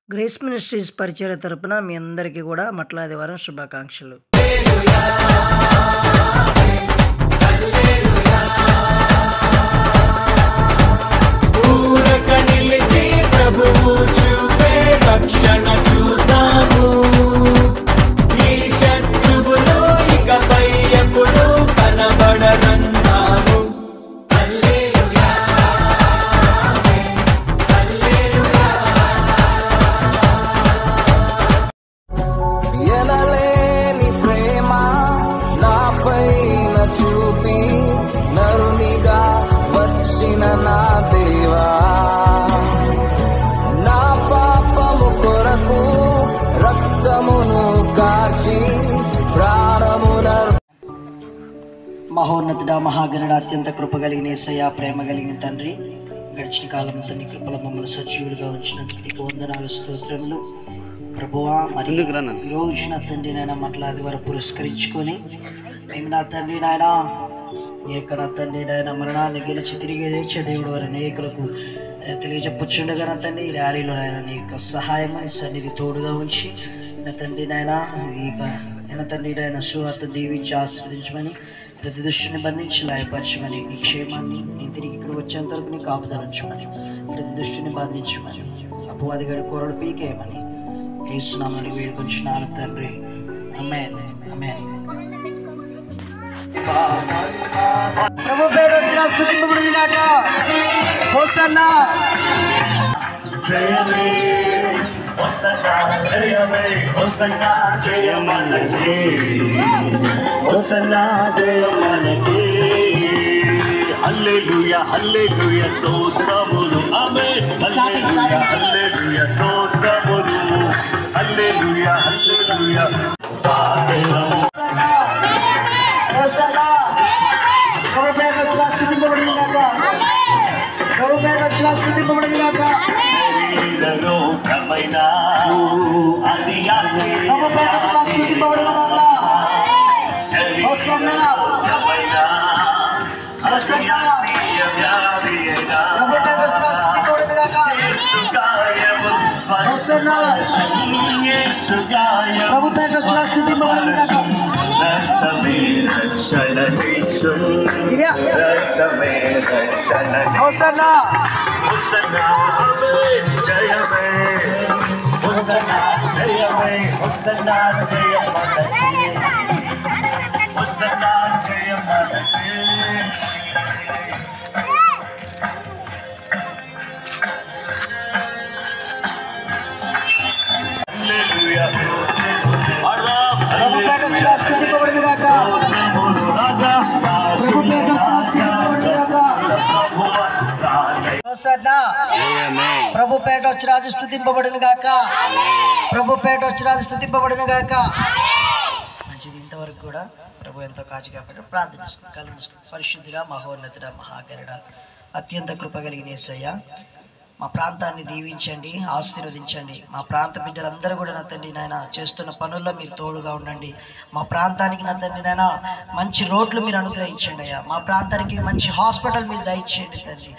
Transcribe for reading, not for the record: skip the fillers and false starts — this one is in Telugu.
గ్రేస్ మినిస్ట్రీస్ పరిచర్య తరపున మీ అందరికీ కూడా మట్లాదివారం శుభాకాంక్షలు. మహోన్నతుడా, మహాగణుడా, అత్యంత కృప కలిగిన యేసయ్యా, ప్రేమ కలిగిన తండ్రి, గడిచిన కాలంతో నీ కృపల మమ్మల్ని సజీవులుగా ఉంచినందుకు నీకు వందనాలు, స్తోత్రములు ప్రభువా. మరి ఈరోజు నా తండ్రి నాయన మట్లాది వరకు పురస్కరించుకొని మేము నా తండ్రి నాయన నీ యొక్క నా తండ్రి నాయన మరణాన్ని గెలిచి తిరిగి లేచే దేవుడు వారి అనేకులకు తెలియజెప్పుచుండగా నా తండ్రి ఈ ర్యాలీలో నాయన నీ యొక్క సహాయం సన్నిధి తోడుగా ఉంచి నా తండ్రి నాయన నా తండ్రి నాయన సువార్త దీవించి ఆశీర్వదించమని, ప్రతి దుష్టుని బంధించి లాయపరచమని, నీ క్షేమాన్ని నేను తిరిగి ఇక్కడ వచ్చేంత వరకు నీ కాపుదరించమని, ప్రతి దుష్టుని బంధించమని, అపవాది గడి కూరడు పీకేయమని యేసునామమున వేడుకొంచున్నాను తండ్రి. ఆమేన్, ఆమేన్. ప్రభు పేరు వచ్చిన స్తుతింపబడును గాక. హోసన్నా జయమే, హోసన్నా జయమే, హోసన్నా జయమనకే, హోసన్నా జయమనకే. హల్లెలూయా, హల్లెలూయా, స్తోత్రములు. ఆమేన్. హల్లెలూయా, హల్లెలూయా, స్తోత్రములు. హల్లెలూయా, హల్లెలూయా. హోసన్నా ప్రభు పేరు వచ్చిన స్తుతింపబడును గాక. ప్రభు పేరు వచ్చిన స్తుతింపబడును గాక. ప్రభు పేరు వచ్చిన స్తుతింపబడును గాక. హోసన్నా, హోసన్నా. ప్రభు పేరు వచ్చిన స్తుతింపబడును గాక. హోసన్నా. ప్రభు పేరు వచ్చిన స్తుతింపబడును గాక. హోసన్నా, హోసన్నా జయమే, హోసన్నా జయమే, హోసన్నా జయమనకే, హోసన్నా జయమనకే. హల్లెలూయా. ప్రభు పేరు వచ్చిన స్తుతింపబడును గాక. ప్రభు పేరు వచ్చిన స్తుతింపబడును గాక. ప్రభు పేట వచ్చి రాజు స్తుతింపబడును గాక. ప్రభు పేట వచ్చి రాజు స్తుతింపబడును గాక. మంచిది. ఇంతవరకు కూడా ప్రభు ఎంతో కాచి కాబట్టి ప్రార్థిస్తున్నాం. కళ్ళు మూసుకుని పరిశుద్ధిగా, మహోన్నతుడా, మహాగణుడా, అత్యంత కృప కలిగిన యేసయ్యా, మా ప్రాంతాన్ని దీవించండి, ఆశీర్వదించండి. మా ప్రాంత బిడ్డలందరూ కూడా నా తండ్రి నాయన చేస్తున్న పనుల్లో మీరు తోడుగా ఉండండి. మా ప్రాంతానికి నా తండ్రి నాయన మంచి రోడ్లు మీరు అనుగ్రహించండి అయ్యా. మా ప్రాంతానికి మంచి హాస్పిటల్ మీరు దయచేయండి తండ్రి.